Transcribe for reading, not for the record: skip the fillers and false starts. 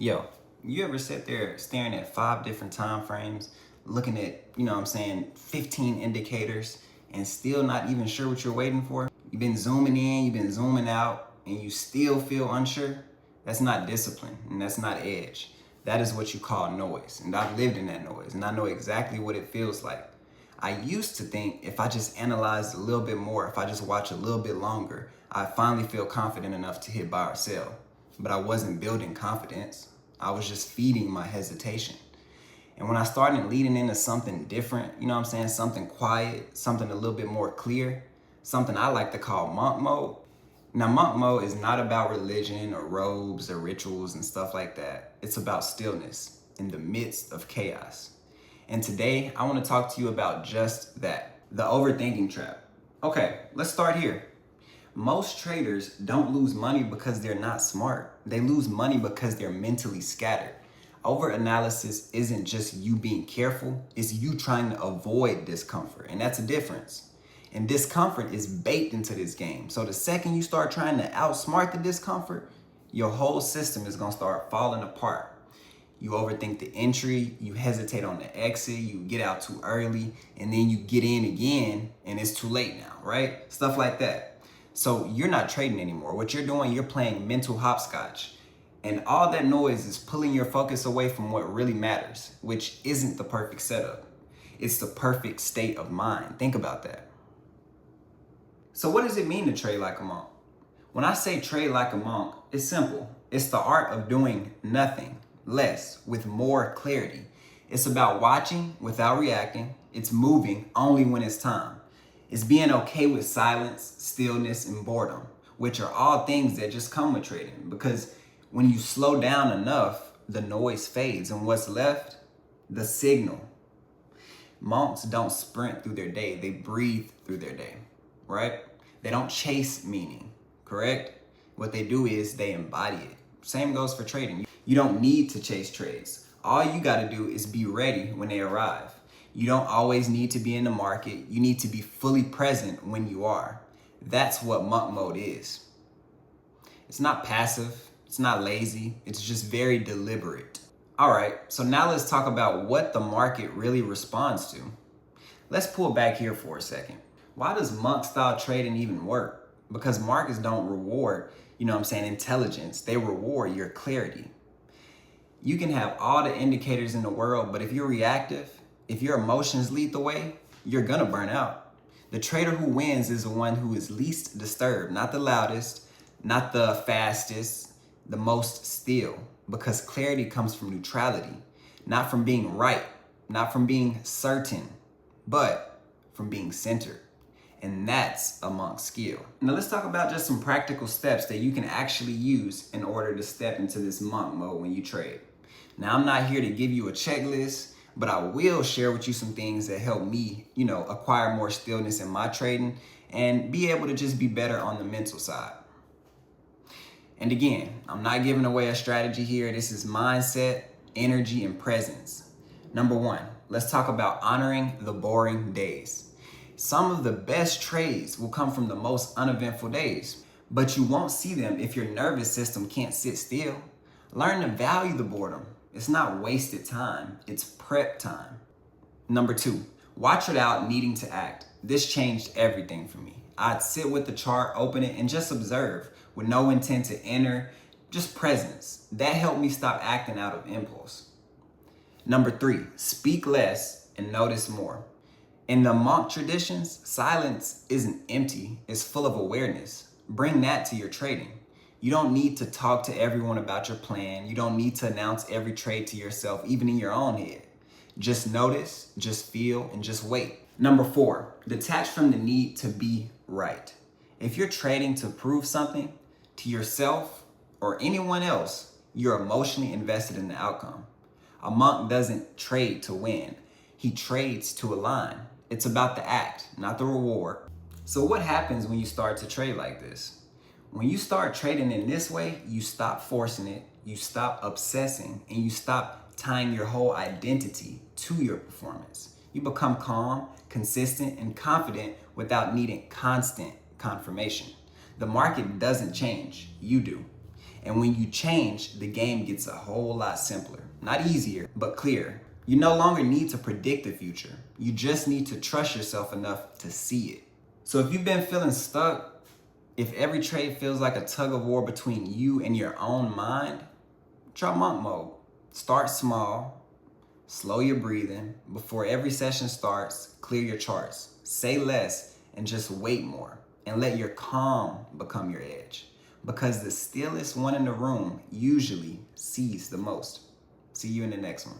Yo, you ever sit there staring at 5 different time frames, looking at, 15 indicators and still not even sure what you're waiting for? You've been zooming in, you've been zooming out, and you still feel unsure? That's not discipline, and that's not edge. That is what you call noise, and I've lived in that noise, and I know exactly what it feels like. I used to think if I just analyzed a little bit more, if I just watch a little bit longer, I'd finally feel confident enough to hit buy or sell. But I wasn't building confidence. I was just feeding my hesitation. And when I started leading into something different, something quiet, something a little bit more clear, something I like to call monk mode. Now, monk mode is not about religion or robes or rituals and stuff like that. It's about stillness in the midst of chaos. And today, I want to talk to you about just that, the overthinking trap. Okay, let's start here. Most traders don't lose money because they're not smart. They lose money because they're mentally scattered. Overanalysis isn't just you being careful, it's you trying to avoid discomfort. And that's a difference. And discomfort is baked into this game. So the second you start trying to outsmart the discomfort, your whole system is gonna start falling apart. You overthink the entry, you hesitate on the exit, you get out too early, and then you get in again and it's too late now, right? Stuff like that. So you're not trading anymore. What you're doing, you're playing mental hopscotch. And all that noise is pulling your focus away from what really matters, which isn't the perfect setup. It's the perfect state of mind. Think about that. So what does it mean to trade like a monk? When I say trade like a monk, it's simple. It's the art of doing nothing less with more clarity. It's about watching without reacting. It's moving only when it's time. It's being okay with silence, stillness, and boredom, which are all things that just come with trading. Because when you slow down enough, the noise fades, and what's left? The signal. Monks don't sprint through their day, they breathe through their day, right? They don't chase meaning, correct? What they do is they embody it. Same goes for trading. You don't need to chase trades. All you gotta do is be ready when they arrive. You don't always need to be in the market. You need to be fully present when you are. That's what monk mode is. It's not passive, it's not lazy, it's just very deliberate. All right, so now let's talk about what the market really responds to. Let's pull back here for a second. Why does monk style trading even work? Because markets don't reward, intelligence. They reward your clarity. You can have all the indicators in the world, but if you're reactive, if your emotions lead the way, you're gonna burn out. The trader who wins is the one who is least disturbed, not the loudest, not the fastest, the most still, because clarity comes from neutrality, not from being right, not from being certain, but from being centered. And that's a monk's skill. Now let's talk about just some practical steps that you can actually use in order to step into this monk mode when you trade. Now I'm not here to give you a checklist, but I will share with you some things that help me, acquire more stillness in my trading and be able to just be better on the mental side. And again, I'm not giving away a strategy here. This is mindset, energy, and presence. Number 1, let's talk about honoring the boring days. Some of the best trades will come from the most uneventful days, but you won't see them if your nervous system can't sit still. Learn to value the boredom. It's not wasted time, it's prep time. Number 2, watch without needing to act. This changed everything for me. I'd sit with the chart, open it, and just observe with no intent to enter, just presence. That helped me stop acting out of impulse. Number 3, speak less and notice more. In the monk traditions, silence isn't empty, it's full of awareness. Bring that to your trading. You don't need to talk to everyone about your plan. You don't need to announce every trade to yourself, even in your own head. Just notice, just feel, and just wait. Number 4, detach from the need to be right. If you're trading to prove something to yourself or anyone else, you're emotionally invested in the outcome. A monk doesn't trade to win. He trades to align. It's about the act, not the reward. So what happens when you start to trade like this? When you start trading in this way, you stop forcing it, you stop obsessing, and you stop tying your whole identity to your performance. You become calm, consistent, and confident without needing constant confirmation. The market doesn't change, you do. And when you change, the game gets a whole lot simpler. Not easier, but clearer. You no longer need to predict the future. You just need to trust yourself enough to see it. So if you've been feeling stuck, if every trade feels like a tug of war between you and your own mind, try monk mode. Start small, slow your breathing. Before every session starts, clear your charts. Say less and just wait more. And let your calm become your edge. Because the stillest one in the room usually sees the most. See you in the next one.